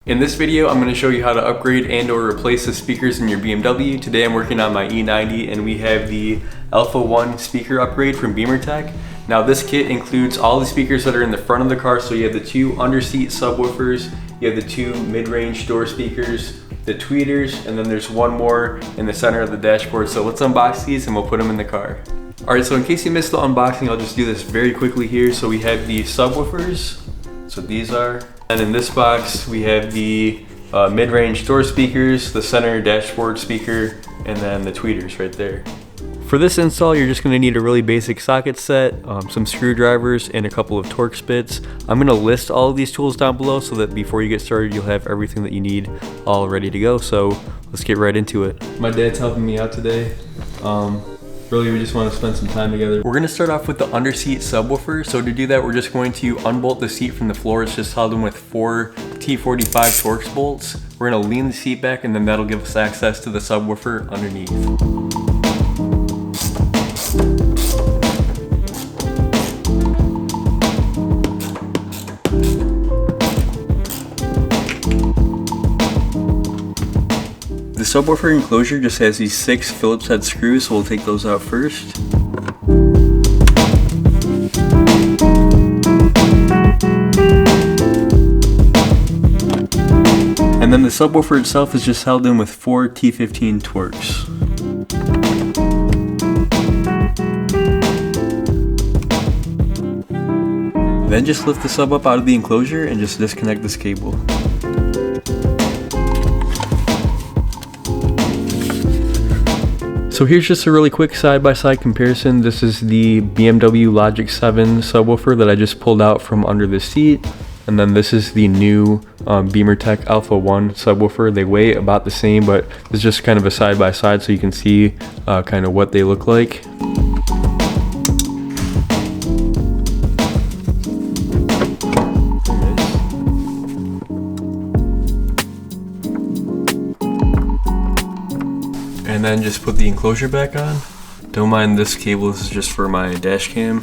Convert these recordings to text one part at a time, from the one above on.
In this video, I'm going to show you how to upgrade and or replace the speakers in your BMW. Today I'm working on my E90 and we have the Alpha 1 speaker upgrade from BimmerTech. Now this kit includes all the speakers that are in the front of the car, so you have the two underseat subwoofers, you have the two mid-range door speakers, the tweeters, and then there's one more in the center of the dashboard. So let's unbox these and we'll put them in the car. Alright, so in case you missed the unboxing, I'll just do this very quickly here. So we have the subwoofers, so these are. And in this box, we have the mid-range door speakers, the center dashboard speaker, and then the tweeters right there. For this install, you're just going to need a really basic socket set, some screwdrivers, and a couple of Torx bits. I'm going to list all of these tools down below so that before you get started, you'll have everything that you need all ready to go. So let's get right into it. My dad's helping me out today. Really, we just want to spend some time together. We're going to start off with the underseat subwoofer. So to do that, we're just going to unbolt the seat from the floor. It's just held in with 4 T45 Torx bolts. We're going to lean the seat back and then that'll give us access to the subwoofer underneath. The subwoofer enclosure just has these 6 Phillips head screws, so we'll take those out first. And then the subwoofer itself is just held in with 4 T15 Torx. Then just lift the sub up out of the enclosure and just disconnect this cable. So here's just a really quick side-by-side comparison. This is the BMW Logic 7 subwoofer that I just pulled out from under the seat. And then this is the new BimmerTech Alpha 1 subwoofer. They weigh about the same, but it's just kind of a side-by-side so you can see kind of what they look like. And then just put the enclosure back on. Don't mind this cable, this is just for my dash cam.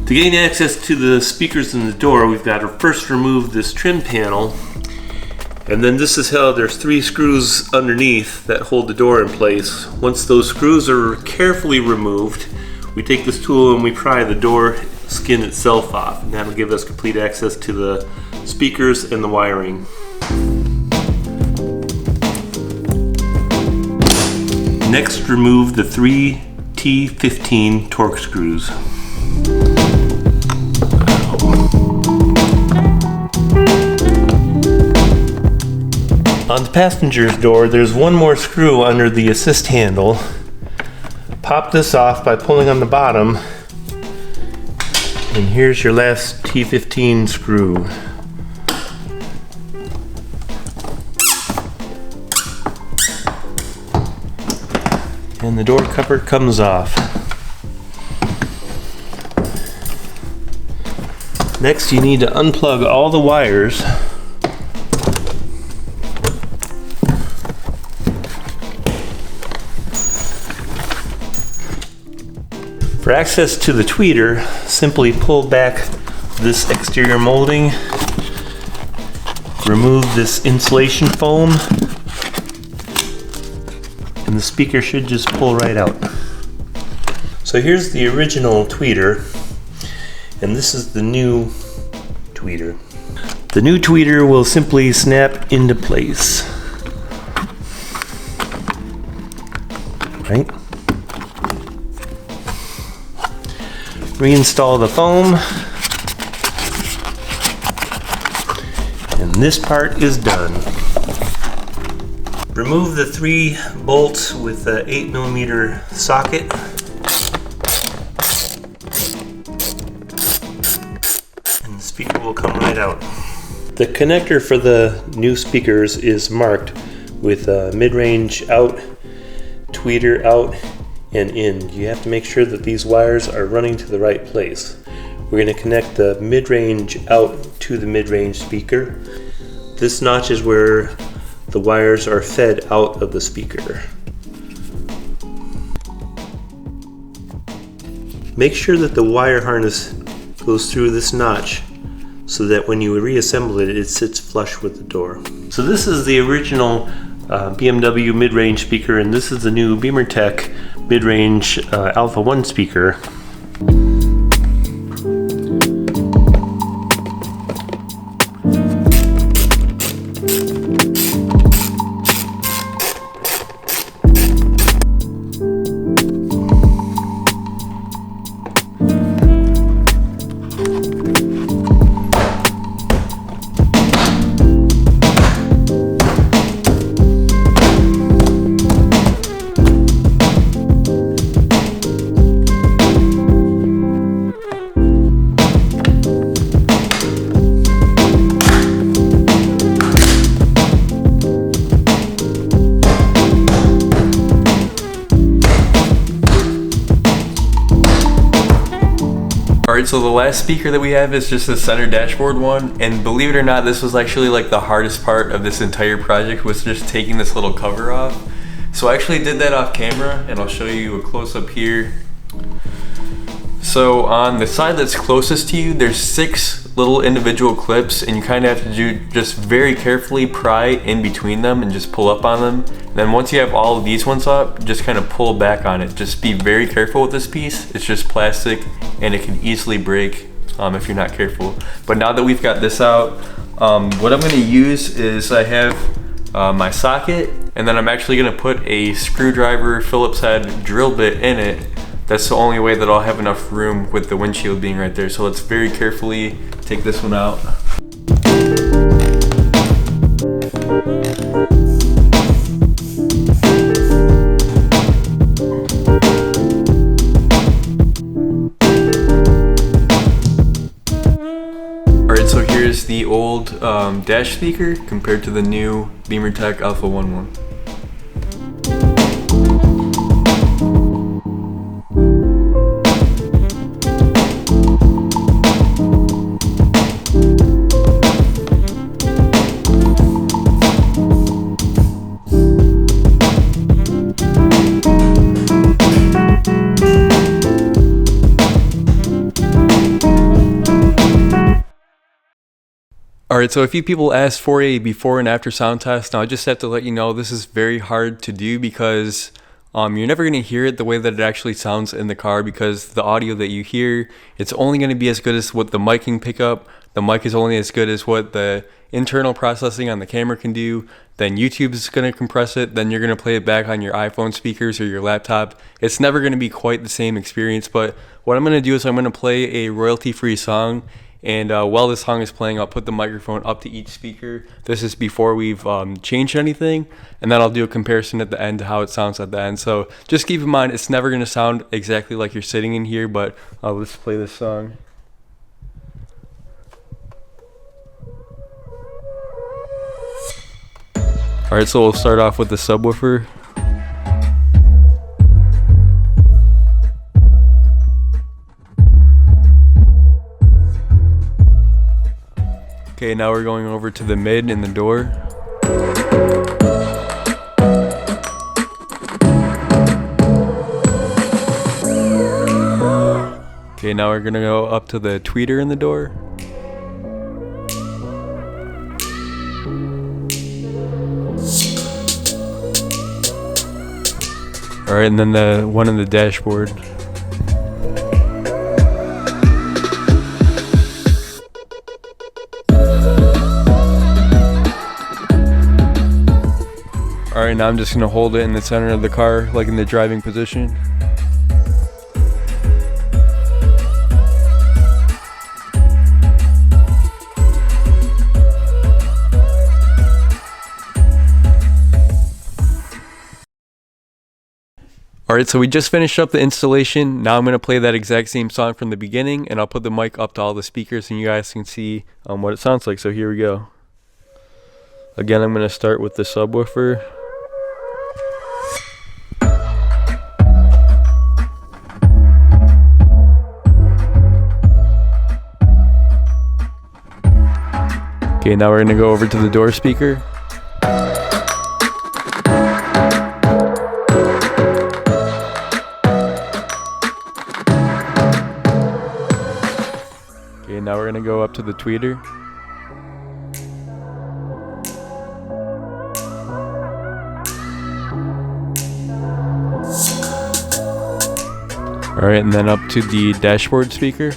To gain access to the speakers in the door, we've got to first remove this trim panel. And then this is how there's 3 screws underneath that hold the door in place. Once those screws are carefully removed, we take this tool and we pry the door skin itself off, and that'll give us complete access to the speakers and the wiring. Next, remove the 3 T15 Torx screws. On the passenger's door, there's one more screw under the assist handle. Pop this off by pulling on the bottom, and here's your last T15 screw. And the door cover comes off. Next, you need to unplug all the wires. For access to the tweeter, simply pull back this exterior molding, remove this insulation foam, and the speaker should just pull right out. So here's the original tweeter, and this is the new tweeter. The new tweeter will simply snap into place. Right? Reinstall the foam, and this part is done. Remove the 3 bolts with the 8mm socket. And the speaker will come right out. The connector for the new speakers is marked with mid-range out, tweeter out, and in. You have to make sure that these wires are running to the right place. We're going to connect the mid-range out to the mid-range speaker. This notch is where the wires are fed out of the speaker. Make sure that the wire harness goes through this notch so that when you reassemble it, it sits flush with the door. So this is the original BMW mid-range speaker, and this is the new BimmerTech mid-range Alpha 1 speaker. Alright, so the last speaker that we have is just the center dashboard one, and believe it or not, this was actually like the hardest part of this entire project, was just taking this little cover off. So I actually did that off camera, and I'll show you a close-up here. So on the side that's closest to you, there's 6 little individual clips, and you kind of have to just very carefully pry in between them and just pull up on them. And then once you have all of these ones up, just kind of pull back on it. Just be very careful with this piece. It's just plastic and it can easily break if you're not careful. But now that we've got this out, what I'm going to use is I have my socket, and then I'm actually going to put a screwdriver Phillips head drill bit in it. That's the only way that I'll have enough room with the windshield being right there. So let's very carefully take this one out. Alright, so here's the old dash speaker compared to the new BimmerTech Alpha 1. Alright, so a few people asked for a before and after sound test. Now I just have to let you know this is very hard to do because you're never going to hear it the way that it actually sounds in the car, because the audio that you hear, it's only going to be as good as what the mic can pick up. The mic is only as good as what the internal processing on the camera can do. Then YouTube is going to compress it. Then you're going to play it back on your iPhone speakers or your laptop. It's never going to be quite the same experience. But what I'm going to do is I'm going to play a royalty-free song. And while this song is playing, I'll put the microphone up to each speaker. This is before we've changed anything. And then I'll do a comparison at the end to how it sounds at the end. So just keep in mind, it's never going to sound exactly like you're sitting in here, but let's play this song. Alright, so we'll start off with the subwoofer. Okay, now we're going over to the mid and the door. Okay, now we're gonna go up to the tweeter in the door. Alright, and then the one in the dashboard. Alright, now I'm just going to hold it in the center of the car, like in the driving position. Alright, so we just finished up the installation. Now I'm going to play that exact same song from the beginning, and I'll put the mic up to all the speakers and you guys can see what it sounds like. So here we go. Again, I'm going to start with the subwoofer. Okay, now we're going to go over to the door speaker. now we're gonna go up to the tweeter. All right, and then up to the dashboard speaker.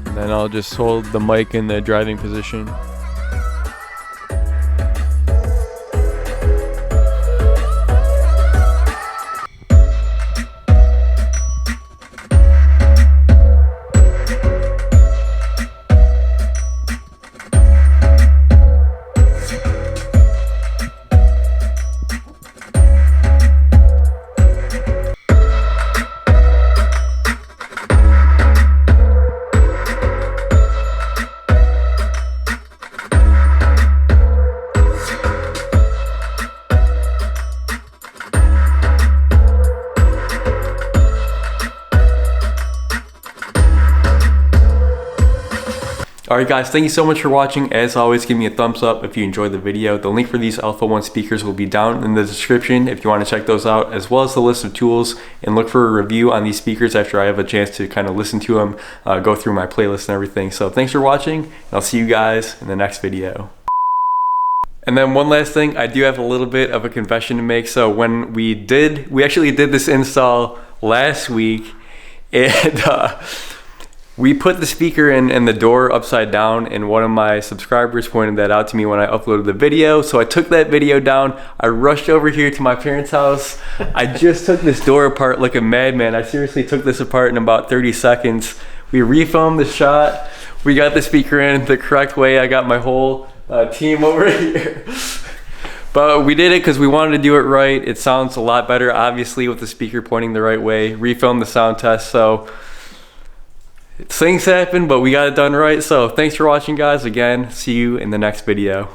And then I'll just hold the mic in the driving position. Alright guys, thank you so much for watching. As always, give me a thumbs up if you enjoyed the video. The link for these Alpha 1 speakers will be down in the description if you want to check those out, as well as the list of tools, and look for a review on these speakers after I have a chance to kind of listen to them, go through my playlist and everything. So thanks for watching, and I'll see you guys in the next video. And then one last thing, I do have a little bit of a confession to make. So when we actually did this install last week, and we put the speaker in and the door upside down, and one of my subscribers pointed that out to me when I uploaded the video. So I took that video down, I rushed over here to my parents' house. I just took this door apart like a madman. I seriously took this apart in about 30 seconds. We refilmed the shot. We got the speaker in the correct way. I got my whole team over here. But we did it because we wanted to do it right. It sounds a lot better, obviously, with the speaker pointing the right way. Refilmed the sound test, so things happen, but we got it done right. So thanks for watching, guys. Again, see you in the next video.